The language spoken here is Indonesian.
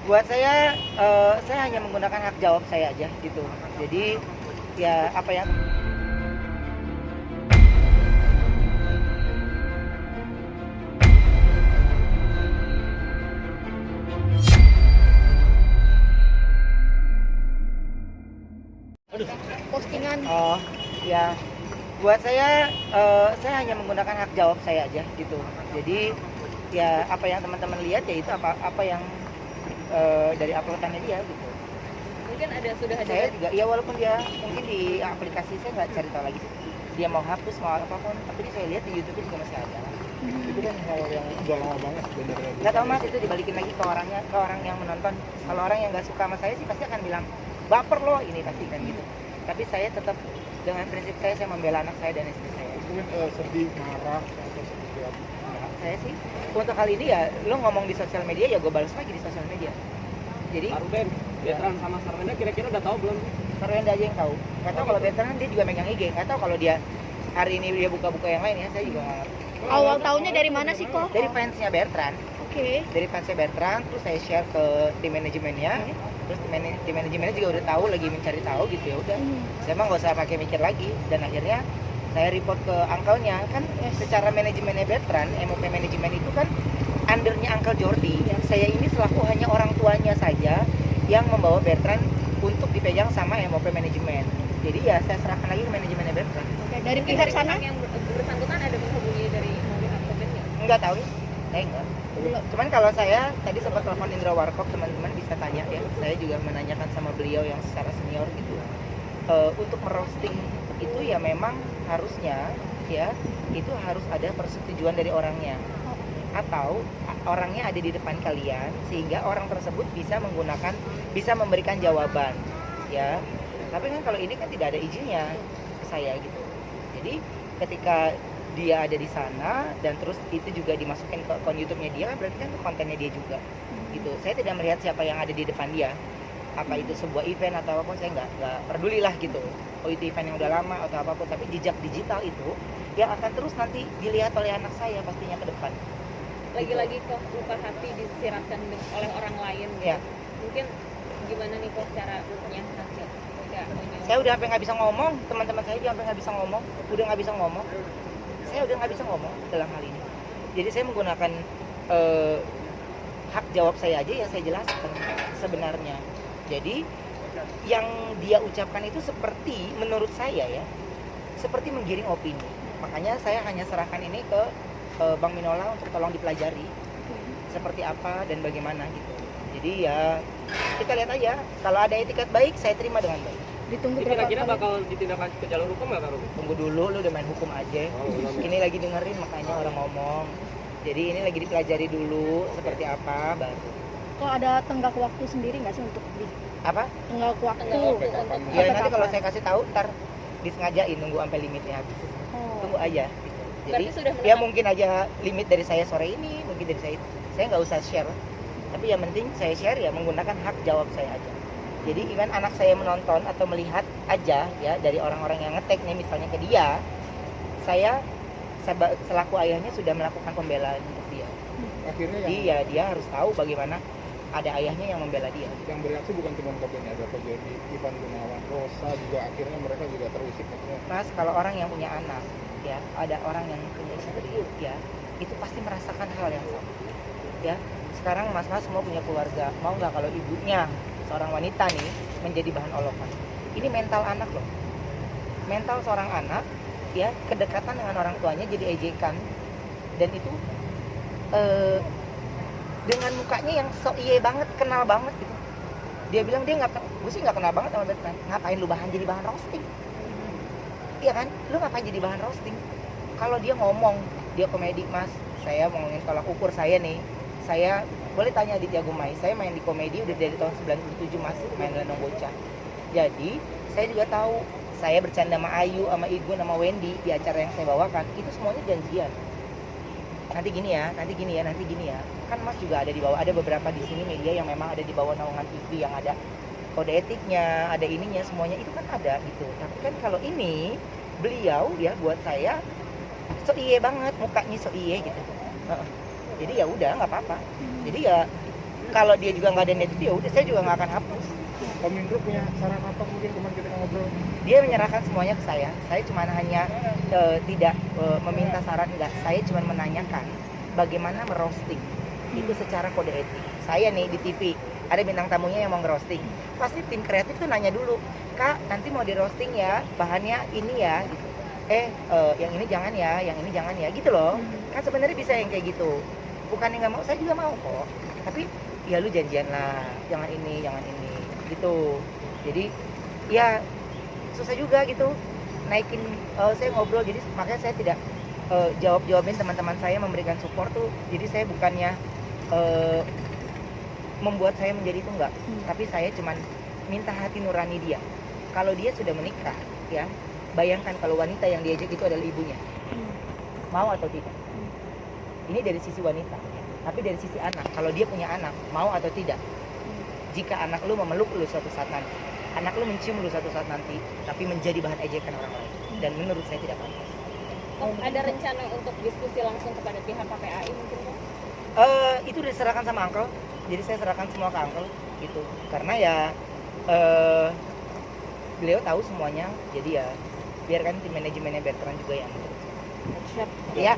Buat saya hanya menggunakan hak jawab saya aja gitu. Jadi ya apa yang Postingan. oh ya buat saya hanya menggunakan hak jawab saya aja gitu. Jadi ya apa yang teman-teman lihat ya itu apa yang dari uploadannya dia gitu. Mungkin sudah ada. Saya juga ya walaupun dia mungkin di aplikasi saya nggak cari tahu lagi sih. Dia mau hapus mau apapun, tapi saya lihat di YouTube juga masih ada. Itu kan hal yang udah lama banget sebenarnya. Nggak tahu mas, itu dibalikin lagi ke orang yang menonton. Kalau orang yang nggak suka sama saya sih pasti akan bilang baper loh ini pasti kan gitu. Tapi saya tetap dengan prinsip saya membela anak saya dan istri saya. Mungkin sedih, marah, atau seperti apa? Nah, saya sih untuk kali ini ya lo ngomong di sosial media ya gue balas lagi di sosial media. Jadi Pak Ruben, Veteran sama Sarwenda kira-kira udah tahu belum? Sarwenda aja yang tahu. Nggak tahu kalau veteran dia juga megang IG. Nggak tahu kalau dia hari ini dia buka-buka yang lain ya, saya juga nggak ngerti. Awal tahunnya dari mana sih kok? Dari fansnya Bertrand. Oke. Dari fansnya Bertrand, terus saya share ke tim manajemennya. Terus tim manajemennya juga udah tahu, lagi mencari tahu gitu ya udah. Saya mah nggak usah pakai mikir lagi. Dan akhirnya saya report ke uncle-nya kan. Secara manajemennya Bertrand, MOP manajemen itu kan undernya Uncle Jordi. Saya ini selaku hanya orang tuanya saja yang membawa Bertrand untuk dipegang sama MOP manajemen. Jadi ya saya serahkan lagi ke manajemennya Bertrand. Oke, dari pihak sana yang bersangkutan ada menghubungi dari pihak Ruben nggak? Enggak tahu ya, saya enggak. Cuman kalau saya tadi sempat telepon Indra Warkop, teman-teman bisa tanya ya. Saya juga menanyakan sama beliau yang secara senior gitu. Untuk merosting itu ya memang harusnya ya itu harus ada persetujuan dari orangnya. Atau orangnya ada di depan kalian sehingga orang tersebut bisa memberikan jawaban ya. Tapi kan kalau ini kan tidak ada izinnya ke saya gitu. Jadi ketika dia ada di sana dan terus itu juga dimasukin ke akun YouTube-nya dia kan berarti kan kontennya dia juga gitu. Saya tidak melihat siapa yang ada di depan dia, apa itu sebuah event atau apapun, saya nggak peduli lah gitu. Oh itu event yang udah lama atau apapun, tapi jejak digital itu yang akan terus nanti dilihat oleh anak saya pastinya ke depan. Lagi-lagi kok luka hati disiratkan oleh orang lain gitu. Ya. Mungkin gimana nih kok cara punya hati? Saya udah sampai nggak bisa ngomong, teman-teman saya juga sampai nggak bisa ngomong, udah nggak bisa ngomong. Saya udah nggak bisa ngomong dalam hal ini. Jadi saya menggunakan hak jawab saya aja yang saya jelaskan sebenarnya. Jadi yang dia ucapkan itu seperti menurut saya ya, seperti menggiring opini. Makanya saya hanya serahkan ini ke Bang Minola untuk tolong dipelajari seperti apa dan bagaimana gitu. Jadi ya kita lihat aja, kalau ada etikat baik saya terima dengan baik. ditunggu Ini berapa kira-kira kali? bakal ditindaklanjut ke jalur hukum nggak, Kak Ruben? Tunggu dulu, lu udah main hukum aja. Ini lagi dengerin makanya orang ngomong. Jadi ini lagi dipelajari dulu seperti apa baru. Kok ada tenggat waktu sendiri nggak sih untuk di Apa? tenggat waktu? Ya Sampai nanti kalau kapan? saya kasih tahu ntar disengajain nunggu sampai limitnya habis. Oh. Tunggu aja gitu. Jadi Berarti sudah ya menetap- mungkin aja limit dari saya sore ini, mungkin dari saya itu. Saya nggak usah share. Tapi yang penting saya share ya menggunakan hak jawab saya aja. Jadi even anak saya menonton atau melihat aja ya dari orang-orang yang ngetek nih misalnya ke dia, saya selaku ayahnya sudah melakukan pembelaan untuk dia. Akhirnya Jadi yang ya dia harus tahu bagaimana ada ayahnya yang membela dia. bereaksi bukan cuma Koben, ada Koben, Ivan Gunawan, Rosa juga, akhirnya mereka juga terusik akhirnya. Mas, kalau orang yang punya anak ya, ada orang yang punya istri ya, itu pasti merasakan hal yang sama. Ya, sekarang mas-mas semua punya keluarga, mau nggak kalau ibunya seorang wanita nih menjadi bahan olokan? Ini mental anak loh. Mental seorang anak ya, kedekatan dengan orang tuanya jadi ejekan, dan itu dengan mukanya yang so iye banget, kenal banget gitu. Dia bilang dia gue sih nggak kenal banget sama Batman. Ngapain lu jadi bahan roasting? Iya kan? Lu ngapain jadi bahan roasting? Kalau dia ngomong, dia komedi, Mas. Saya mau ngomongin tolak ukur saya nih. Saya boleh tanya Aditya Gumai. Saya main di komedi udah dari tahun 97, Mas, main Lenong Bocah. Jadi, saya juga tahu saya bercanda sama Ayu, sama Igun, sama Wendy di acara yang saya bawakan. Itu semuanya janjian. Nanti gini ya, nanti gini ya, nanti gini ya. Kan Mas juga ada di bawah, ada beberapa di sini media yang memang ada di bawah naungan TV yang ada kode etiknya, ada ininya, semuanya itu kan ada gitu. Tapi kan kalau ini beliau ya buat saya so iye banget, mukanya so iye gitu. Jadi ya udah nggak apa-apa. Jadi ya kalau dia juga nggak ada niat itu, ya udah saya juga nggak akan hapus. Om Indro punya saran apa mungkin kemarin kita ngobrol? Dia menyerahkan semuanya ke saya cuma hanya tidak meminta saran, enggak, saya cuma menanyakan bagaimana merosting itu secara kode etik. Saya nih di TV ada bintang tamunya yang mau ngerosting, pasti tim kreatif tuh nanya dulu, Kak nanti mau di roasting ya, bahannya ini ya gitu. Yang ini jangan ya, yang ini jangan ya, gitu loh. Kan sebenarnya bisa yang kayak gitu, bukannya nggak mau, saya juga mau kok, tapi ya lu janjian lah, jangan ini gitu. Jadi ya susah juga gitu naikin, saya ngobrol, jadi makanya saya tidak jawabin teman-teman saya memberikan support tuh. Jadi saya bukannya membuat saya menjadi itu, enggak, tapi saya cuman minta hati nurani dia. Kalau dia sudah menikah ya, bayangkan kalau wanita yang diajak itu adalah ibunya, mau atau tidak. Ini dari sisi wanita, tapi dari sisi anak, kalau dia punya anak, mau atau tidak. Jika anak lu memeluk lu suatu saat nanti, anak lu mencium lu suatu saat nanti, tapi menjadi bahan ejekan orang lain, dan menurut saya tidak pantas. Ada rencana untuk diskusi langsung kepada pihak KPAI mungkin Kok? Itu diserahkan sama Uncle, jadi saya serahkan semua ke Uncle gitu, karena ya beliau tahu semuanya, jadi ya biarkan tim manajemennya Bertrand juga yang Siap. ya.